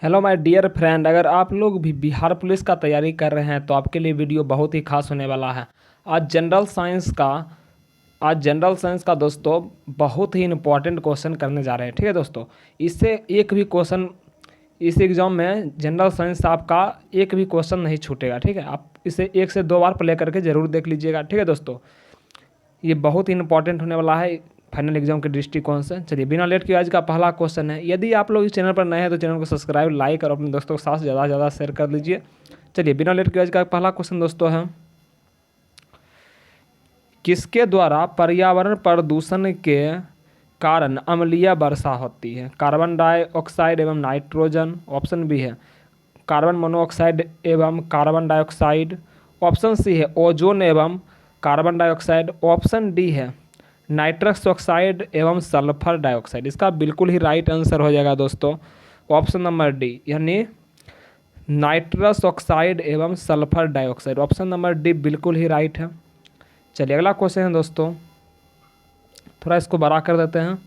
Hello my dear friend, अगर आप लोग भी बिहार पुलिस का तैयारी कर रहे हैं तो आपके लिए वीडियो बहुत ही खास होने वाला है। आज जनरल साइंस का आज जनरल साइंस का दोस्तों बहुत ही इम्पोर्टेंट क्वेश्चन करने जा रहे हैं। ठीक है दोस्तों, इससे एक भी क्वेश्चन इस एग्ज़ाम में जनरल साइंस आपका एक भी क्वेश्चन नहीं छूटेगा। ठीक है, आप इसे 1 से 2 बार प्ले करके ज़रूर देख लीजिएगा। ठीक है दोस्तों, ये बहुत ही इंपॉर्टेंट होने वाला है फाइनल एग्जाम के दृष्टिकोण से। चलिए बिना लेट किए आज का पहला क्वेश्चन है। यदि आप लोग इस चैनल पर नए हैं तो चैनल को सब्सक्राइब, लाइक और अपने दोस्तों के साथ ज़्यादा से ज़्यादा शेयर कर लीजिए। चलिए बिना लेट किए आज का पहला क्वेश्चन दोस्तों है, किसके द्वारा पर्यावरण प्रदूषण के कारण अम्लीय वर्षा होती है? कार्बन डाइऑक्साइड एवं नाइट्रोजन, ऑप्शन बी है कार्बन मोनोऑक्साइड एवं कार्बन डाइऑक्साइड, ऑप्शन सी है ओजोन एवं कार्बन डाइऑक्साइड, ऑप्शन डी है नाइट्रस ऑक्साइड एवं सल्फर डाइऑक्साइड। इसका बिल्कुल ही राइट आंसर हो जाएगा दोस्तों ऑप्शन नंबर डी, यानी नाइट्रस ऑक्साइड एवं sulphur dioxide. Option number D बिल्कुल ही राइट है। चलिए अगला क्वेश्चन है दोस्तों, थोड़ा इसको बड़ा कर देते हैं।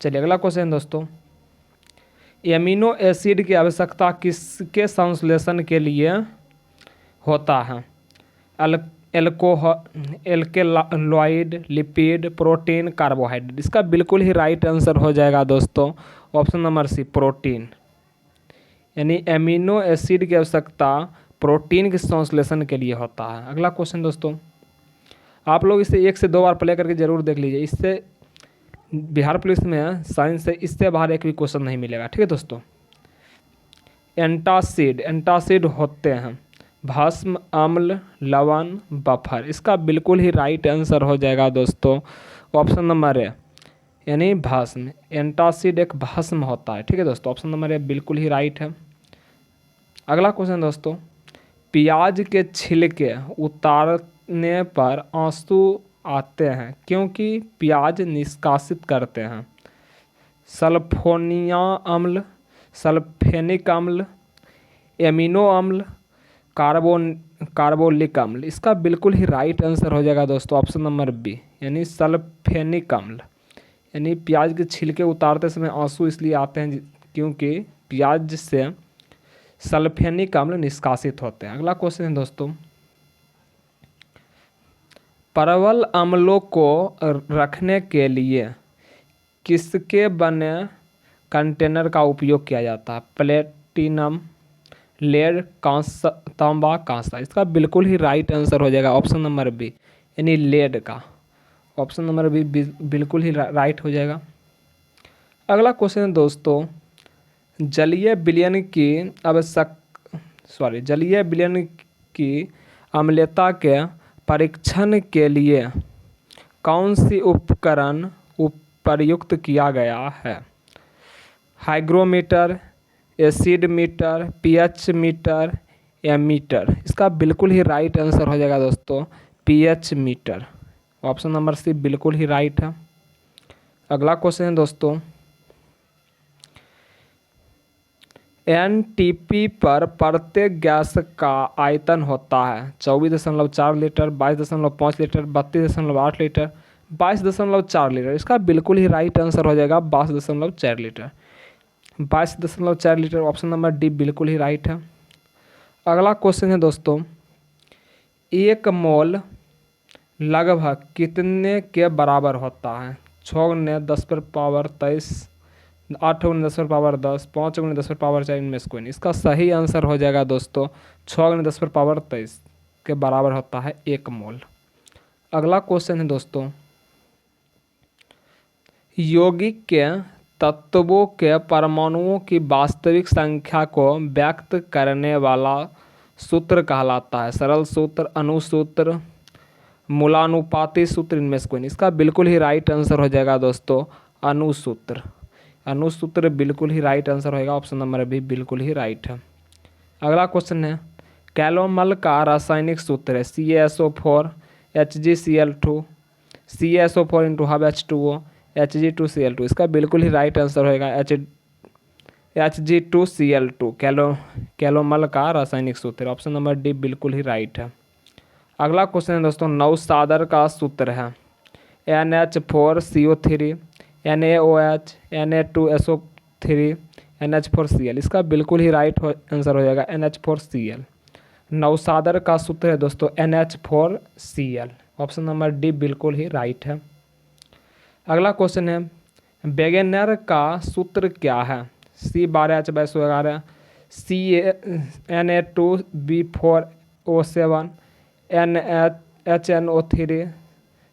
चलिए अगला क्वेश्चन है दोस्तों, एमिनो एसिड की आवश्यकता किसके संश्लेषण के लिए होता है? Alkaloid, lipid, protein, carbohydrate. इसका बिल्कुल ही राइट आंसर हो जाएगा दोस्तों ऑप्शन नंबर सी, प्रोटीन। यानी एमिनो एसिड की आवश्यकता प्रोटीन के संश्लेषण के लिए होता है। अगला क्वेश्चन दोस्तों, आप लोग इसे 1 से 2 बार प्ले करके ज़रूर देख लीजिए। इससे बिहार पुलिस में साइंस से इससे बाहर एक भी क्वेश्चन नहीं मिलेगा। ठीक है दोस्तों, एंटासिड होते हैं भस्म, अम्ल, लवण, बफर। इसका बिल्कुल ही राइट आंसर हो जाएगा दोस्तों ऑप्शन नंबर ए, यानी भस्म। एंटासिड एक भस्म होता है। ठीक है दोस्तों, ऑप्शन नंबर ए बिल्कुल ही राइट है। अगला क्वेश्चन दोस्तों, प्याज के छिलके उतारने पर आंसू आते हैं क्योंकि प्याज निष्कासित करते हैं? सल्फोनिया अम्ल, सल्फेनिक अम्ल, एमिनो अम्ल, कार्बोलिक अम्ल। इसका बिल्कुल ही राइट आंसर हो जाएगा दोस्तों ऑप्शन नंबर बी, यानी सल्फेनिक अम्ल। यानी प्याज के छिलके उतारते समय आंसू इसलिए आते हैं क्योंकि प्याज से सल्फेनिक अम्ल निष्कासित होते हैं। अगला क्वेश्चन है दोस्तों, परवल अम्लों को रखने के लिए किसके बने कंटेनर का उपयोग किया जाता है? प्लेटिनम, लेड, कांसा, तांबा, कांसा। इसका बिल्कुल ही राइट आंसर हो जाएगा ऑप्शन नंबर बी, यानी लेड का। ऑप्शन नंबर बी बिल्कुल ही राइट हो जाएगा। अगला क्वेश्चन है दोस्तों, जलीय विलयन की अम्लता के परीक्षण के लिए कौन सी उपकरण प्रयुक्त किया गया है? Hygrometer, acid meter, pH meter, ammeter. इसका बिल्कुल ही राइट आंसर हो जाएगा दोस्तों pH meter. Option number C बिल्कुल ही राइट है। अगला क्वेश्चन है दोस्तों, एनटीपी पर प्रत्येक गैस का आयतन होता है 24.4 लीटर, 22.5 लीटर, 32.8 लीटर, 22.4 लीटर। इसका बिल्कुल ही राइट आंसर हो जाएगा 22.4 litre. 22.4 litre option number D बिल्कुल ही राइट है। अगला क्वेश्चन है दोस्तों, 1 मोल लगभग कितने के बराबर होता है? 6 × 10⁻23, 8 × 10⁻10, 5 × 10⁻4, इनमें से कोई नहीं। इसका सही आंसर हो जाएगा दोस्तों 6 × 10⁻23 के बराबर होता है 1 मोल। अगला क्वेश्चन है दोस्तों, यौगिक के तत्वों के परमाणुओं की वास्तविक संख्या को व्यक्त करने वाला सूत्र कहलाता है? सरल सूत्र, अणुसूत्र, मूलानुपाती सूत्र, इनमें से कोई नहीं। इसका बिल्कुल ही राइट आंसर हो जाएगा दोस्तों अणुसूत्र। अणुसूत्र बिल्कुल ही राइट आंसर होगा, ऑप्शन नंबर बी बिल्कुल ही राइट है। अगला क्वेश्चन है, कैलोमल का रासायनिक सूत्र है CaSO4, HgCl2, CaSO4 × H2O, Hg2Cl2। इसका बिल्कुल ही राइट आंसर होगा Hg2Cl2। कैलोमल का रासायनिक सूत्र, ऑप्शन नंबर डी बिल्कुल ही राइट है। अगला क्वेश्चन है दोस्तों, नौसादर का सूत्र है NH4CO3, NaOH, Na2SO3, NH4Cl, इसका बिल्कुल ही राइट आंसर हो जाएगा NH4Cl। नौसादर का सूत्र है दोस्तों NH4Cl। ऑप्शन नंबर डी बिल्कुल ही राइट है। अगला क्वेश्चन है वेगेनर का सूत्र क्या है? C12H11, Na2B4O7, HNO3,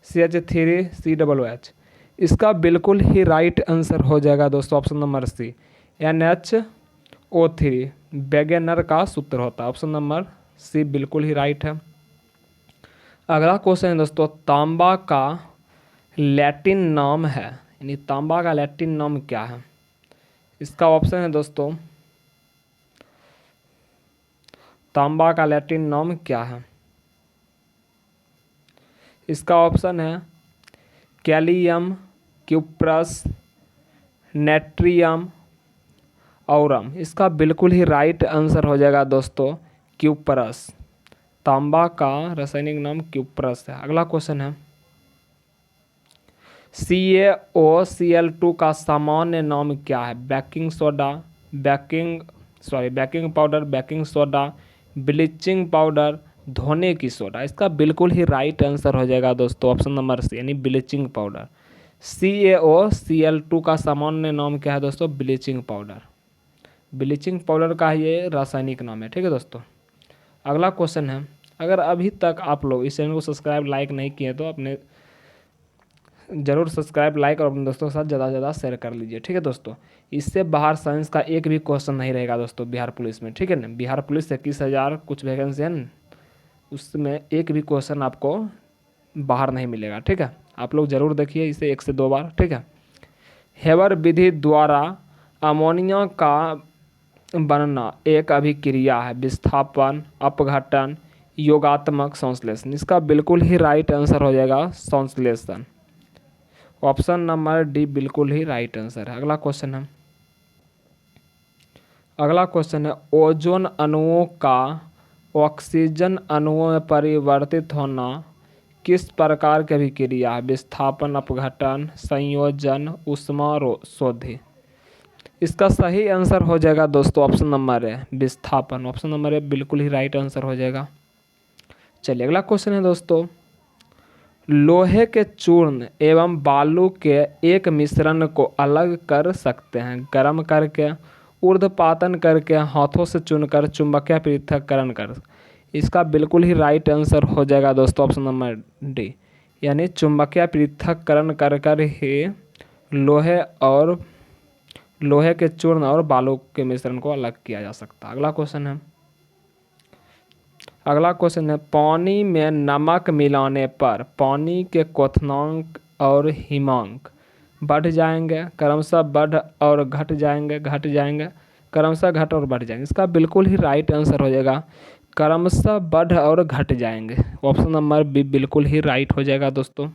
CH3COOH। इसका बिल्कुल ही राइट आंसर हो जाएगा दोस्तों ऑप्शन नंबर सी NHO3 वेगेनर का सूत्र होता है। ऑप्शन नंबर सी बिल्कुल ही राइट है। अगला क्वेश्चन है दोस्तों तांबा का लैटिन नाम है, यानी तांबा का लैटिन नाम क्या है? इसका ऑप्शन है दोस्तों तांबा का लैटिन नाम क्या है? इसका ऑप्शन है कैलियम, क्यूप्रस, नेट्रियम, औरम। इसका बिल्कुल ही राइट आंसर हो जाएगा दोस्तों क्यूप्रस। तांबा का रासायनिक नाम क्यूप्रस है। अगला क्वेश्चन है CaOCl2 का सामान्य नाम क्या है? Baking soda, baking powder, baking soda, bleaching powder, धोने की सोडा। इसका बिल्कुल ही राइट आंसर हो जाएगा दोस्तों ऑप्शन नंबर सी यानी ब्लीचिंग पाउडर। CaOCl2 का सामान्य नाम क्या है दोस्तों? Bleaching powder. ब्लीचिंग पाउडर का ये रासायनिक नाम है। ठीक है दोस्तों। अगला क्वेश्चन है अगर अभी तक आप लोग इस चैनल को सब्सक्राइब लाइक नहीं किए तो अपने ज़रूर सब्सक्राइब लाइक और अपने दोस्तों के साथ ज़्यादा से ज़्यादा शेयर कर लीजिए। ठीक है दोस्तों। इससे बाहर साइंस का एक भी क्वेश्चन नहीं रहेगा दोस्तों बिहार पुलिस में। ठीक है ना। बिहार पुलिस 21,000 कुछ वैकेंसी है ना, उसमें एक भी क्वेश्चन आपको बाहर नहीं मिलेगा। ठीक है। आप लोग ज़रूर देखिए इसे 1 से 2 बार। ठीक है। हेबर विधि द्वारा अमोनिया का बनना एक अभिक्रिया है, विस्थापन, अपघटन, योगात्मक, संश्लेषण। इसका बिल्कुल ही राइट आंसर हो जाएगा संश्लेषण। ऑप्शन नंबर डी बिल्कुल ही राइट आंसर है। अगला क्वेश्चन है ओजोन अणुओं का ऑक्सीजन अणुओं में परिवर्तित होना किस प्रकार की अभिक्रिया है? विस्थापन, अपघटन, संयोजन, ऊष्मा शोधि। इसका सही आंसर हो जाएगा दोस्तों ऑप्शन नंबर है विस्थापन। ऑप्शन नंबर ए बिल्कुल ही राइट आंसर हो जाएगा। चलिए अगला क्वेश्चन है दोस्तों लोहे के चूर्ण एवं बालू के एक मिश्रण को अलग कर सकते हैं गर्म करके, ऊर्ध्वपातन करके, हाथों से चुनकर, चुंबकीय पृथक्करण कर। इसका बिल्कुल ही राइट आंसर हो जाएगा दोस्तों ऑप्शन नंबर डी यानी चुंबकीय पृथक्करण कर कर ही लोहे के चूर्ण और बालू के मिश्रण को अलग किया जा सकता है। अगला क्वेश्चन है पानी में नमक मिलाने पर पानी के क्वथनांक और हिमांक बढ़ जाएंगे, क्रमशः बढ़ और घट जाएंगे, क्रमशः घट और बढ़ जाएंगे। इसका बिल्कुल ही राइट आंसर हो जाएगा क्रमशः बढ़ और घट जाएंगे। ऑप्शन नंबर बी बिल्कुल ही राइट हो जाएगा दोस्तों।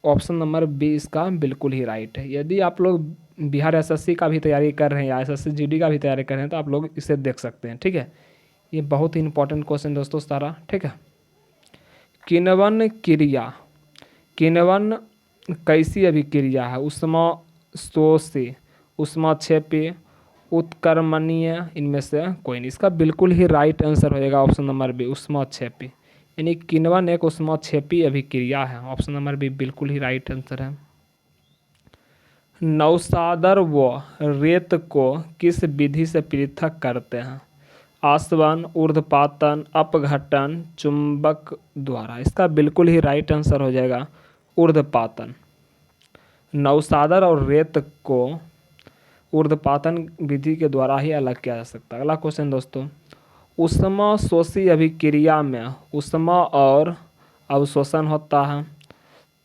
ऑप्शन नंबर बी इसका बिल्कुल ही राइट है। यदि आप लोग बिहार एसएससी का भी तैयारी कर रहे हैं या एसएससी जीडी का भी तैयारी कर रहे हैं तो आप लोग इसे देख सकते हैं। ठीक है। ये बहुत ही इंपॉर्टेंट क्वेश्चन दोस्तों सारा। ठीक है। किण्वन क्रिया, किण्वन कैसी अभिक्रिया है? ऊष्मा शोषी, ऊष्माक्षेपी, उत्क्रमणीय, इनमें से कोई नहीं। इसका बिल्कुल ही राइट आंसर हो जाएगा ऑप्शन नंबर बी ऊष्माक्षेपी यानी किण्वन एक ऊष्माक्षेपी अभिक्रिया है। ऑप्शन नंबर बी बिल्कुल ही राइट आंसर है। नौसादर व रेत को किस विधि से पृथक करते हैं? आसवन, ऊर्ध्वपातन, अपघटन, चुंबक द्वारा। इसका बिल्कुल ही राइट आंसर हो जाएगा ऊर्ध्वपातन। नौसादर और रेत को ऊर्ध्वपातन विधि के द्वारा ही अलग किया जा सकता है। अगला क्वेश्चन दोस्तों ऊष्मा शोषी अभिक्रिया में ऊष्मा और अवशोषण होता है,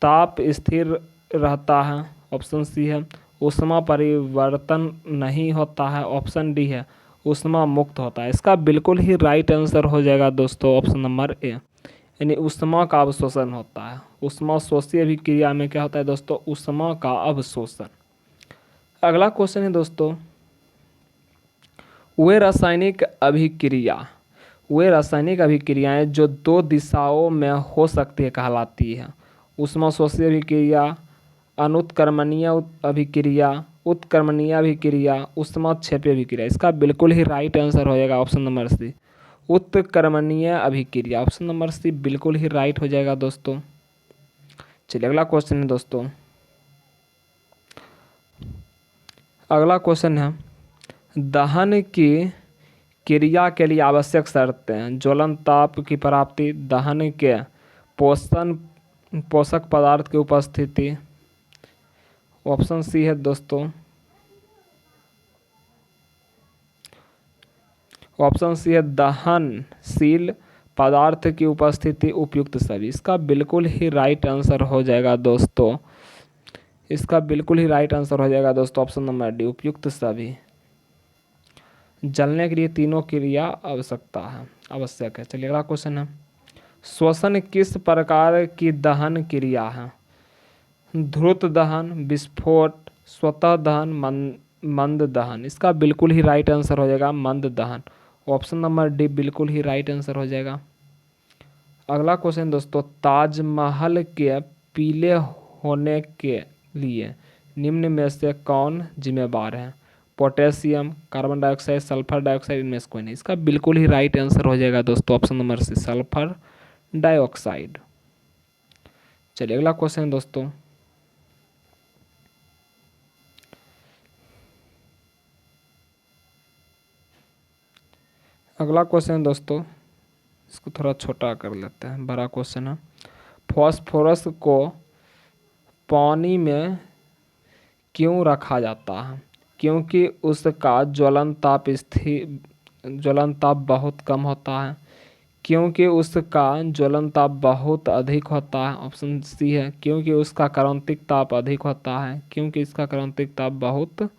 ताप स्थिर रहता है, ऑप्शन सी है। ऊष्मा परिवर्तन नहीं होता है, ऑप्शन डी है। ऊष्मा मुक्त होता है। इसका बिल्कुल ही राइट आंसर हो जाएगा दोस्तों ऑप्शन नंबर ए यानी ऊष्मा का अवशोषण होता है। ऊष्मा शोषी अभिक्रिया में क्या होता है दोस्तों? ऊष्मा का अवशोषण। अगला क्वेश्चन है दोस्तों वे रासायनिक अभिक्रियाएं जो 2 दिशाओं में हो सकती है कहलाती है? ऊष्मा शोषी अभिक्रिया, अनुत्क्रमणीय अभिक्रिया, उत्क्रमणीय अभिक्रिया, ऊष्माक्षेपीय अभिक्रिया। इसका बिल्कुल ही राइट आंसर हो जाएगा ऑप्शन नंबर सी, उत्क्रमणीय अभिक्रिया। ऑप्शन नंबर सी बिल्कुल ही राइट हो जाएगा दोस्तों। चलिए अगला क्वेश्चन है दोस्तों, अगला क्वेश्चन है दहन की क्रिया के लिए आवश्यक शर्तें। ज्वलन ताप की प्राप्ति, दहन के पोषक पदार्थ की उपस्थिति। ऑप्शन सी है दोस्तों, ऑप्शन सी है दहनशील पदार्थ की उपस्थिति, उपयुक्त सभी। इसका बिल्कुल ही राइट आंसर हो जाएगा दोस्तों, इसका बिल्कुल ही राइट आंसर हो जाएगा दोस्तों ऑप्शन नंबर डी, उपयुक्त सभी। जलने के लिए तीनों क्रिया आवश्यक है। चलिए अगला क्वेश्चन है, श्वसन किस प्रकार की दहन क्रिया है। ध्रुत दहन, विस्फोट, स्वतः दहन, मंद दहन। इसका बिल्कुल ही राइट आंसर हो जाएगा मंद दहन। ऑप्शन नंबर डी बिल्कुल ही राइट आंसर हो जाएगा। अगला क्वेश्चन दोस्तों, ताजमहल के पीले होने के लिए निम्न में से कौन जिम्मेवार है। Potassium, carbon dioxide, sulphur dioxide, इनमें से कोई नहीं। इसका बिल्कुल ही राइट आंसर हो जाएगा दोस्तों option number C, sulphur dioxide. चलिए अगला क्वेश्चन दोस्तों, अगला क्वेश्चन दोस्तों, इसको थोड़ा छोटा कर लेते हैं, बड़ा क्वेश्चन है। फॉस्फोरस को पानी में क्यों रखा जाता है। क्योंकि उसका ज्वलन ताप बहुत कम होता है। क्योंकि उसका ज्वलन ताप बहुत अधिक होता है। ऑप्शन सी है, क्योंकि उसका क्रांतिक ताप अधिक होता है। क्योंकि इसका क्रांतिक ताप बहुत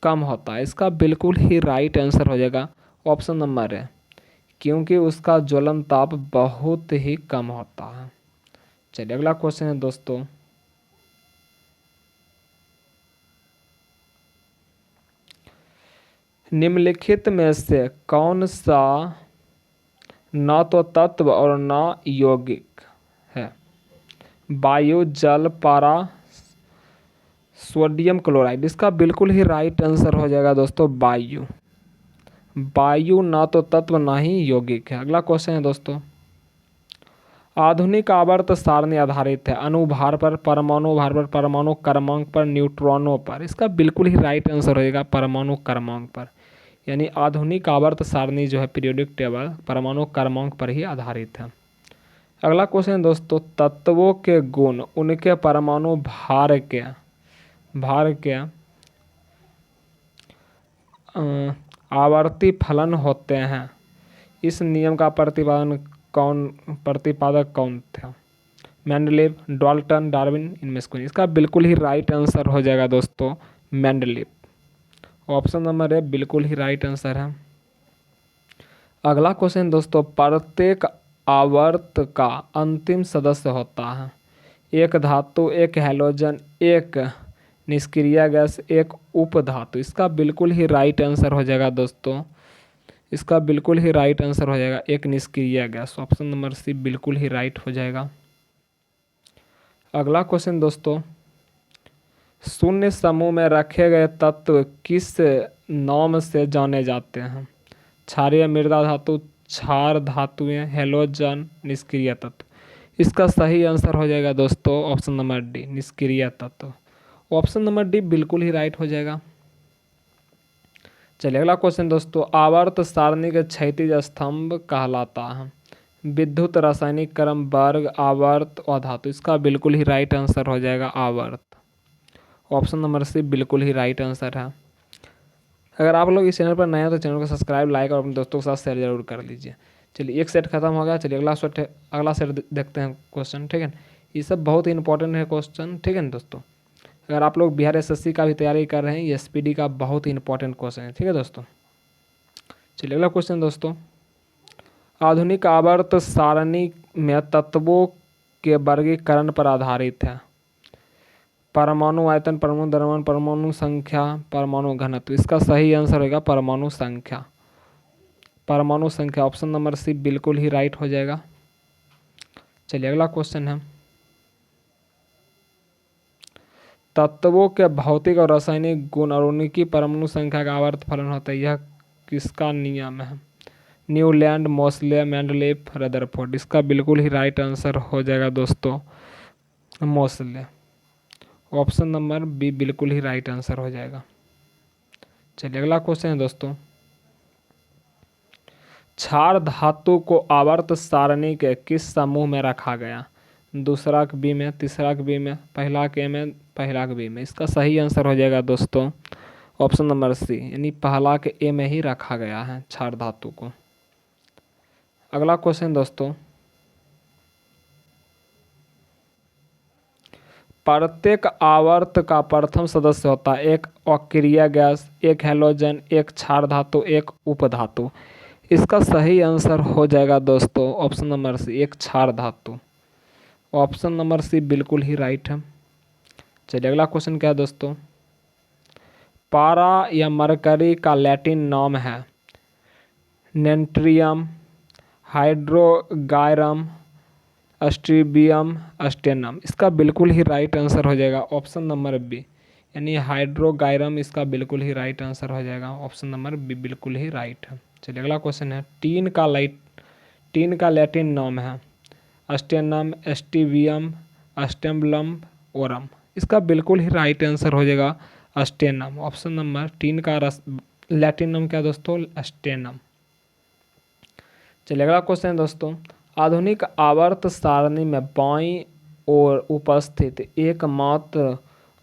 कम होता है। इसका बिल्कुल ही राइट आंसर हो जाएगा ऑप्शन नंबर है, क्योंकि उसका ज्वलन ताप बहुत ही कम होता है। चलिए अगला क्वेश्चन है दोस्तों, निम्नलिखित में से कौन सा न तो तत्व और न यौगिक है। वायु, जल, पारा, सोडियम क्लोराइड। इसका बिल्कुल ही राइट आंसर हो जाएगा दोस्तों वायु। वायु ना तो तत्व ना ही यौगिक है। अगला क्वेश्चन है दोस्तों, आधुनिक आवर्त सारणी आधारित है अणुभार पर, परमाणु भार पर, परमाणु क्रमांक पर, न्यूट्रॉनों पर। इसका बिल्कुल ही राइट आंसर होएगा परमाणु क्रमांक पर। यानी आधुनिक आवर्त सारणी जो है पीरियोडिक टेबल परमाणु क्रमांक पर ही आधारित है। अगला क्वेश्चन है दोस्तों, तत्वों के गुण उनके परमाणु भार के आवर्ती फलन होते हैं। इस नियम का प्रतिपादक कौन था। मेंडलीव, डाल्टन, डार्विन, इनमें से कोई। इसका बिल्कुल ही राइट आंसर हो जाएगा दोस्तों मेंडलीव। ऑप्शन नंबर ए बिल्कुल ही राइट आंसर है। अगला क्वेश्चन दोस्तों, प्रत्येक आवर्त का अंतिम सदस्य होता है एक धातु, एक हैलोजन, एक निष्क्रिय गैस, एक उपधातु। इसका बिल्कुल ही राइट आंसर हो जाएगा दोस्तों, इसका बिल्कुल ही राइट आंसर हो जाएगा एक निष्क्रिय गैस। ऑप्शन नंबर सी बिल्कुल ही राइट हो जाएगा। अगला क्वेश्चन दोस्तों, शून्य समूह में रखे गए तत्व किस नाम से जाने जाते हैं। क्षारीय मृदा धातु, क्षार धातुएं, हैलोजन, निष्क्रिय तत्व। इसका सही आंसर हो जाएगा दोस्तों ऑप्शन नंबर डी, निष्क्रिय तत्व। ऑप्शन नंबर डी बिल्कुल ही राइट हो जाएगा। चलिए अगला क्वेश्चन दोस्तों, आवर्त सारणी के क्षैतिज स्तंभ कहलाता है विद्युत, रासायनिक क्रम, वर्ग, आवर्त और धातु। इसका बिल्कुल ही राइट आंसर हो जाएगा आवर्त। ऑप्शन नंबर सी बिल्कुल ही राइट आंसर है। अगर आप लोग इस चैनल पर नए हैं तो चैनल को सब्सक्राइब, लाइक और अपने दोस्तों के साथ शेयर जरूर कर लीजिए। चलिए एक सेट खत्म हो गया। चलिए अगला सेट देखते हैं क्वेश्चन, ठीक है। ये सब बहुत ही इंपॉर्टेंट है क्वेश्चन, ठीक है ना दोस्तों। अगर आप लोग बिहार एसएससी का भी तैयारी कर रहे हैं, ये एसपीडी का बहुत ही इंपॉर्टेंट क्वेश्चन है, ठीक है दोस्तों। चलिए अगला क्वेश्चन दोस्तों, आधुनिक आवर्त सारणी में तत्वों के वर्गीकरण पर आधारित है परमाणु आयतन, परमाणु द्रव्यमान, परमाणु संख्या, परमाणु घनत्व। इसका सही आंसर होगा परमाणु संख्या। परमाणु संख्या ऑप्शन नंबर सी बिल्कुल ही राइट हो जाएगा। चलिए अगला क्वेश्चन है, तत्वों के भौतिक और रासायनिक गुण और उनकी परमाणु संख्या का आवर्त फलन होता है, यह किसका नियम है? Newland, Mosle, Mendeleev, Rutherford. इसका बिल्कुल ही राइट आंसर हो जाएगा दोस्तों मोसले। ऑप्शन नंबर बी बिल्कुल ही राइट आंसर हो जाएगा। चलिए अगला क्वेश्चन है दोस्तों, क्षार धातु को आवर्त सारणी के किस समूह में रखा गया? दूसरा के बी में, तीसरा के बी में, पहला के में, पहला के बी में। इसका सही आंसर हो जाएगा दोस्तों ऑप्शन नंबर सी, यानी पहला के ए में ही रखा गया है क्षार धातु को। अगला क्वेश्चन दोस्तों, प्रत्येक आवर्त का प्रथम सदस्य होता है एक अक्रिय गैस, एक हैलोजन, एक क्षार धातु, एक उपधातु। इसका सही आंसर हो जाएगा दोस्तों ऑप्शन नंबर सी, एक क्षार धातु। ऑप्शन नंबर सी बिल्कुल ही राइट है। चलिए अगला क्वेश्चन क्या है दोस्तों, पारा या मरकरी का लैटिन नाम है नेट्रियम, हाइड्रोगायरम, अस्ट्रीबियम, अस्टेनम। इसका बिल्कुल ही राइट आंसर हो जाएगा ऑप्शन नंबर बी, यानी हाइड्रोगायरम। इसका बिल्कुल ही राइट आंसर हो जाएगा ऑप्शन नंबर बी, बिल्कुल ही राइट है। चलिए अगला क्वेश्चन है, टीन का लैटिन नाम है अस्टेनम, एस्टिवियम, अस्टेम्बलम, ओरम। इसका बिल्कुल ही राइट आंसर हो जाएगा अस्टेनम। ऑप्शन नंबर टीन का लैटिन नाम क्या दोस्तों? अस्टेनम। चलिए अगला क्वेश्चन है दोस्तों, आधुनिक आवर्त सारणी में बाईं ओर उपस्थित एकमात्र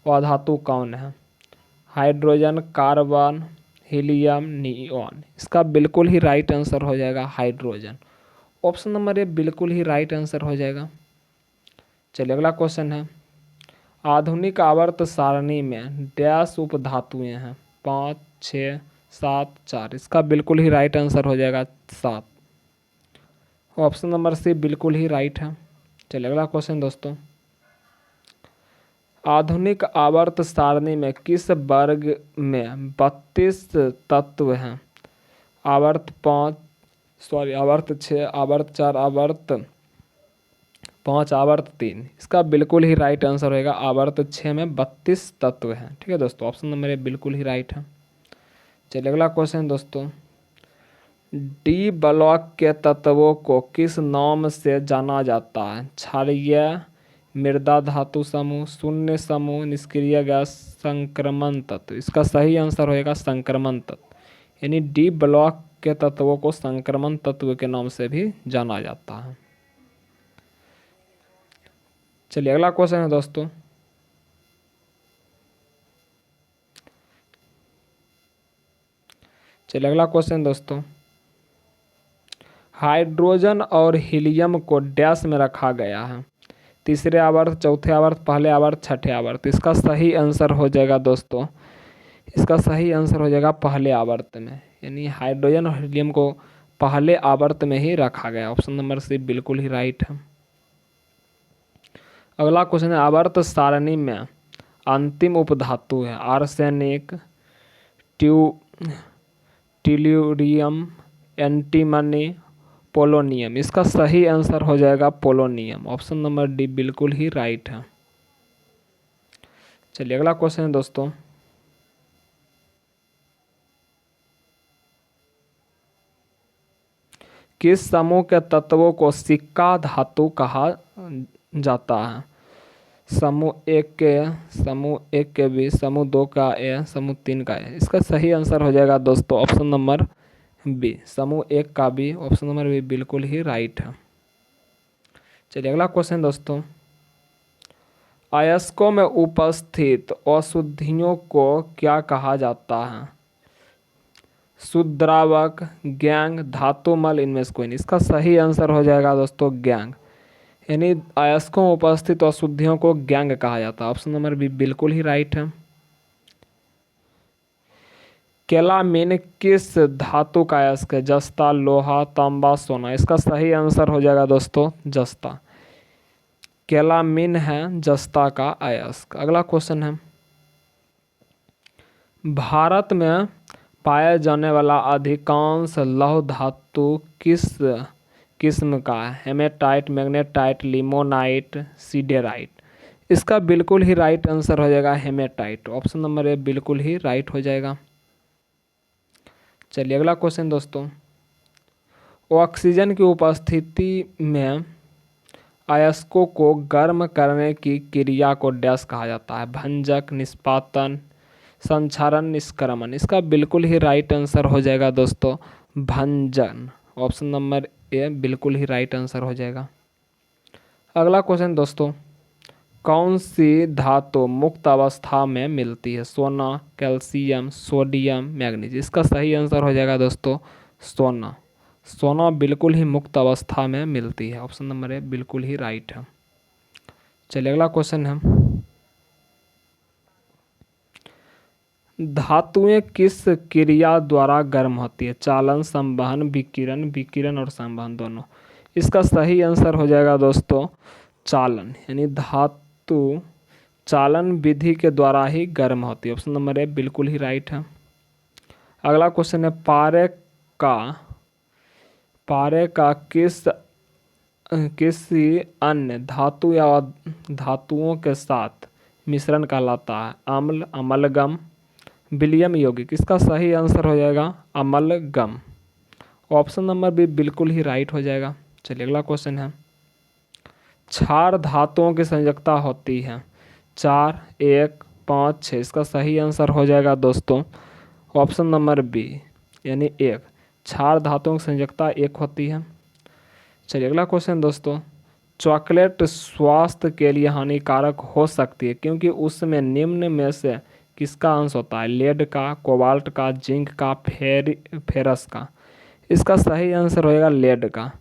अधातु कौन है? Hydrogen, carbon, helium, neon. इसका बिल्कुल ही राइट आंसर हो जाएगा हाइड्रोजन। ऑप्शन नंबर ए बिल्कुल ही राइट आंसर हो जाएगा। चलिए अगला क्वेश्चन है, आधुनिक आवर्त सारणी में डैश उपधातुएं हैं? 5, 6, 7, 4। इसका बिल्कुल ही राइट आंसर हो जाएगा 7। ऑप्शन नंबर सी बिल्कुल ही राइट है। चलिए अगला क्वेश्चन दोस्तों, आधुनिक आवर्त सारणी में किस वर्ग में 32 तत्व हैं? आवर्त 6, आवर्त 4, आवर्त 5, आवर्त 3। इसका बिल्कुल ही राइट आंसर होगा आवर्त 6 में 32 तत्व हैं। ठीक है दोस्तों, ऑप्शन नंबर ए बिल्कुल ही राइट है। चलिए अगला क्वेश्चन दोस्तों, डी ब्लॉक के तत्वों को किस नाम से जाना जाता है? क्षारीय, मृदा धातु समूह, शून्य समूह, निष्क्रिय गैस, संक्रमण तत्व। इसका सही आंसर होगा संक्रमण तत्व, यानी डी ब्लॉक के तत्वों को संक्रमण तत्व के नाम से भी जाना जाता है। चलिए अगला क्वेश्चन है दोस्तों, हाइड्रोजन और हीलियम को डैश में रखा गया है? तीसरे आवर्त, चौथे आवर्त, पहले आवर्त, छठे आवर्त। इसका सही आंसर हो जाएगा दोस्तों, इसका सही आंसर हो जाएगा पहले आवर्त में, यानी हाइड्रोजन और हीलियम को पहले आवर्त में ही रखा गया। ऑप्शन नंबर सी बिल्कुल ही राइट है। अगला क्वेश्चन है, आवर्त सारणी में अंतिम उपधातु है आर्सेनिक, टेल्युरियम, एंटीमनी, पोलोनियम। इसका सही आंसर हो जाएगा पोलोनियम। ऑप्शन नंबर डी बिल्कुल ही राइट है। चलिए अगला क्वेश्चन है दोस्तों, किस समूह के तत्वों को सिक्का धातु कहा जाता है? समूह एक के बी, समूह 2 का ए, समूह 3 का ए। इसका सही आंसर हो जाएगा दोस्तों ऑप्शन नंबर बी, समूह 1 का बी। ऑप्शन नंबर बी बिल्कुल ही राइट है। चलिए अगला क्वेश्चन दोस्तों, अयस्कों में उपस्थित अशुद्धियों को क्या कहा जाता है? शुद्रावक, गैंग, धातुमल, इनमें से कोई नहीं। इसका सही आंसर हो जाएगा दोस्तों गैंग, यानी अयस्कों में उपस्थित अशुद्धियों को गैंग कहा जाता है। ऑप्शन नंबर बी बिल्कुल ही राइट है। केलामिन किस धातु का अयस्क है? जस्ता, लोहा, तांबा, सोना। इसका सही आंसर हो जाएगा दोस्तों जस्ता। केलामिन है जस्ता का अयस्क। अगला क्वेश्चन है, भारत में पाया जाने वाला अधिकांश लौह धातु किस किस्म का है? Haematite, magnetite, limonite, siderite. इसका बिल्कुल ही राइट आंसर हो जाएगा हेमेटाइट। ऑप्शन नंबर ए बिल्कुल ही राइट हो जाएगा। चलिए अगला क्वेश्चन दोस्तों, ऑक्सीजन की उपस्थिति में अयस्कों को गर्म करने की क्रिया को डैश कहा जाता है? भंजक, निष्पादन, संक्षारण, निष्क्रमण। इसका बिल्कुल ही राइट आंसर हो जाएगा दोस्तों भंजन। ऑप्शन नंबर ए बिल्कुल ही राइट आंसर हो जाएगा। अगला क्वेश्चन दोस्तों, कौन सी धातु मुक्त अवस्था में मिलती है? सोना, कैल्शियम, सोडियम, मैग्नीज। इसका सही आंसर हो जाएगा दोस्तों सोना। सोना बिल्कुल ही मुक्त अवस्था में मिलती है। ऑप्शन नंबर ए बिल्कुल ही राइट है। चलिए अगला क्वेश्चन है, धातुएं किस क्रिया द्वारा गर्म होती है? चालन, संवहन, विकिरण, विकिरण और संवहन दोनों। इसका सही आंसर हो जाएगा दोस्तों चालन, यानी धातु चालन विधि के द्वारा ही गर्म होती है। ऑप्शन नंबर ए बिल्कुल ही राइट है। अगला क्वेश्चन है, पारे का किसी अन्य धातु या धातुओं के साथ मिश्रण कहलाता है? अम्ल, अमलगम, विलियम यौगिक। इसका सही आंसर हो जाएगा अमलगम। ऑप्शन नंबर बी बिल्कुल ही राइट हो जाएगा। चलिए अगला क्वेश्चन है, क्षार धातुओं की संयोजकता होती है? 4, 1, 5, 6। इसका सही आंसर हो जाएगा दोस्तों ऑप्शन नंबर बी यानी 1। क्षार धातुओं की संयोजकता 1 होती है। चलिए अगला क्वेश्चन दोस्तों, चॉकलेट स्वास्थ्य के लिए हानिकारक हो सकती है क्योंकि उसमें निम्न में से किसका अंश होता है? लेड का, कोबाल्ट का, जिंक का, फेरस का। इसका सही आंसर होएगा लेड का,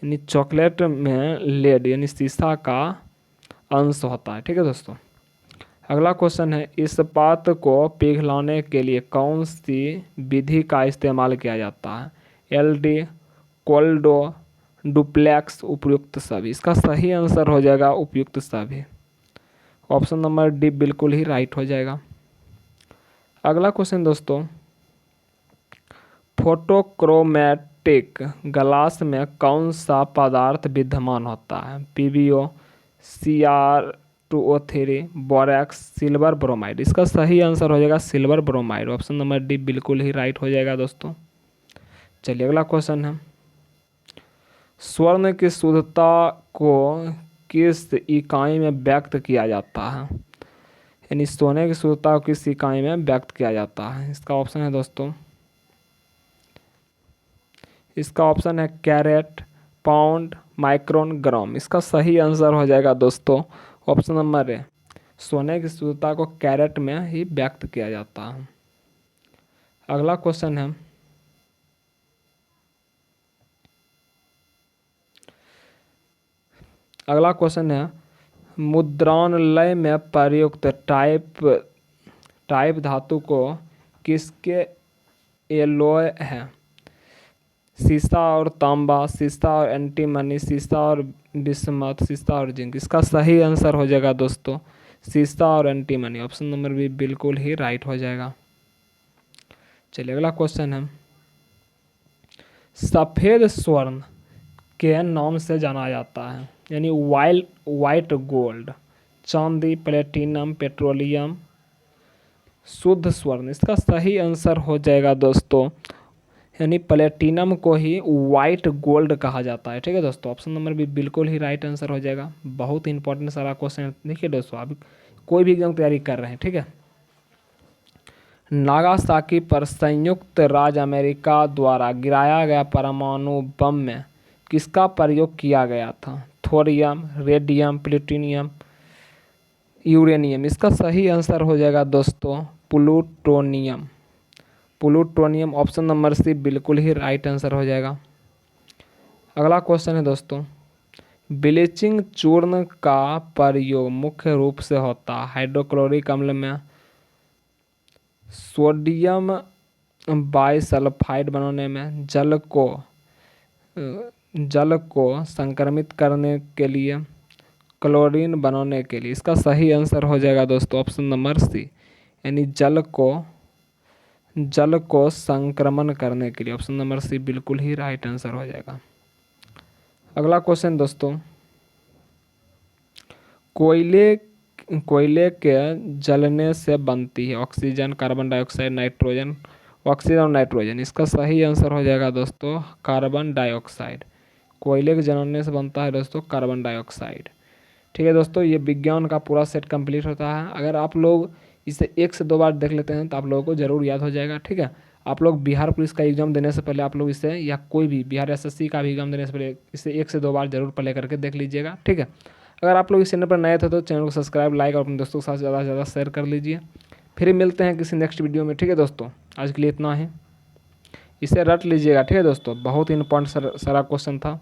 यानी चॉकलेट में लेड यानी शीशा का अंश होता है। ठीक है दोस्तों। अगला क्वेश्चन है, इस्पात को पिघलाने के लिए कौन सी विधि का इस्तेमाल किया जाता है? एलडी, कोल्डो, डुप्लेक्स, उपयुक्त सभी। इसका सही आंसर हो जाएगा उपयुक्त सभी। ऑप्शन नंबर डी बिल्कुल ही राइट हो जाएगा। अगला क्वेश्चन दोस्तों, फोटोक्रोमैटिक ग्लास में कौन सा पदार्थ विद्यमान होता है? पीबीओ, Cr2O3, बोरैक्स, सिल्वर ब्रोमाइड। इसका सही आंसर हो जाएगा silver bromide. Option number D बिल्कुल ही राइट हो जाएगा दोस्तों। चलिए अगला क्वेश्चन है, स्वर्ण की शुद्धता को किस इकाई में व्यक्त किया जाता है? यानी सोने की शुद्धता को किस इकाई में व्यक्त किया जाता है? इसका ऑप्शन है दोस्तों, इसका ऑप्शन है कैरेट, पाउंड, माइक्रोन, ग्राम। इसका सही आंसर हो जाएगा दोस्तों ऑप्शन नंबर ए, सोने की शुद्धता को कैरेट में ही व्यक्त किया जाता है। अगला क्वेश्चन है, अगला क्वेश्चन है, मुद्रालय में प्रयुक्त टाइप धातु को किसके एलॉय है? सीसा और तांबा, सीसा और एंटीमनी, सीसा और बिस्मथ, सीसा और जिंक। इसका सही आंसर हो जाएगा दोस्तों सीसा और एंटीमनी। ऑप्शन नंबर बी बिल्कुल ही राइट हो जाएगा। चलिए अगला क्वेश्चन है, सफ़ेद स्वर्ण के नाम से जाना जाता है? यानी वाइट गोल्ड, चांदी, प्लेटिनम, पेट्रोलियम, शुद्ध स्वर्ण। इसका सही आंसर हो जाएगा दोस्तों यानी प्लेटिनम को ही वाइट गोल्ड कहा जाता है। ठीक है दोस्तों। ऑप्शन नंबर भी बिल्कुल ही राइट आंसर हो जाएगा। बहुत ही इंपॉर्टेंट सारा क्वेश्चन। देखिए दोस्तों, अभी कोई भी एग्जाम तैयारी कर रहे हैं, ठीक है। नागासाकी पर संयुक्त राज्य अमेरिका द्वारा गिराया गया परमाणु बम में किसका प्रयोग किया गया था? Thorium, radium, plutonium, uranium. इसका सही आंसर हो जाएगा दोस्तों plutonium. Plutonium. Option number C बिल्कुल ही राइट आंसर हो जाएगा। अगला क्वेश्चन है दोस्तों, ब्लीचिंग चूर्ण का प्रयोग मुख्य रूप से होता है हाइड्रोक्लोरिक अम्ल में, सोडियम बाइसल्फाइड बनाने में, जल को संक्रमित करने के लिए, क्लोरीन बनाने के लिए। इसका सही आंसर हो जाएगा दोस्तों ऑप्शन नंबर सी, यानी जल को संक्रमण करने के लिए। ऑप्शन नंबर सी बिल्कुल ही राइट आंसर हो जाएगा। अगला क्वेश्चन दोस्तों, कोयले कोयले के जलने से बनती है? Oxygen, carbon dioxide, nitrogen. Oxygen और नाइट्रोजन। इसका सही आंसर हो जाएगा दोस्तों कार्बन डाइऑक्साइड। कोयले के जलने से बनता है दोस्तों कार्बन डाइऑक्साइड। ठीक है दोस्तों, ये विज्ञान का पूरा सेट कंप्लीट होता है। अगर आप लोग इसे 1 से 2 बार देख लेते हैं तो आप लोगों को ज़रूर याद हो जाएगा। ठीक है, आप लोग बिहार पुलिस का एग्जाम देने से पहले आप लोग इसे, या कोई भी बिहार एसएससी का भी एग्जाम देने से पहले इसे 1 से 2 बार जरूर प्ले करके देख लीजिएगा। ठीक है, अगर आप लोग इस चैनल पर नए थे तो चैनल को सब्सक्राइब, लाइक और अपने दोस्तों के साथ ज़्यादा से ज़्यादा शेयर कर लीजिए। फिर मिलते हैं किसी नेक्स्ट वीडियो में। ठीक है दोस्तों, आज के लिए इतना ही। इसे रट लीजिएगा। ठीक है दोस्तों, बहुत ही इंपॉर्टेंट सारा क्वेश्चन था।